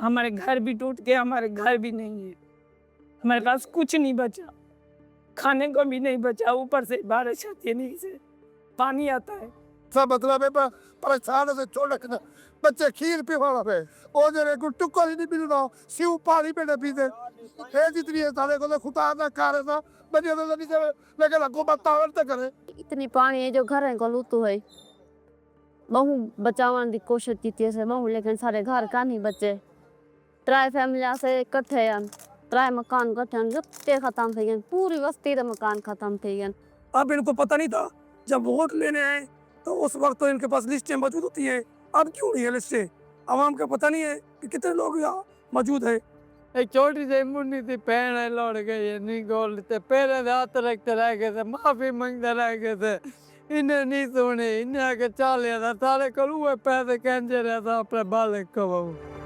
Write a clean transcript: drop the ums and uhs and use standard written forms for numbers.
हमारे घर भी टूट गए, हमारे घर भी नहीं है, हमारे पास कुछ नहीं बचा, खाने को भी नहीं बचा, ऊपर से बारिश आती है, नीचे पानी आता है। सब मतलब है परेशान से छोड़ रखना बच्चे खीर पीवा रहे ओ जरे को टुक्का ही नहीं मिल रहा सिव पानी पे न पीते है जितनी है साले को तो खुदा ना करे ना बजे तो नहीं से लेकिन लगो बतावर तो करे इतनी पानी है जो घर को लूटू है बहु बचावन की कोशिश की से बहु लेकिन सारे घर का नहीं बचे त्राय फैमिली से इकट्ठे हैं त्राय मकान इकट्ठे हैं जुत्ते खत्म थे गए पूरी बस्ती का मकान खत्म थे गए। अब इनको पता नहीं था जब वोट लेने आए तो उस वक्त तो इनके पास लिस्टें मौजूद होती हैं, अब क्यों नहीं है लिस्टें? आवाम का पता नहीं है कि कितने लोग यहाँ मौजूद है। एक छोटी सी मुन्नी थी पैन लौट गई है, नहीं गोल थे पैर हाथ रखते रह गए थे, माफी मांगते रह गए थे, इन्हें नहीं सुने, इन्हें आके चाल लिया था सारे करूँ पैसे कैंचे रहा था अपने बालक को।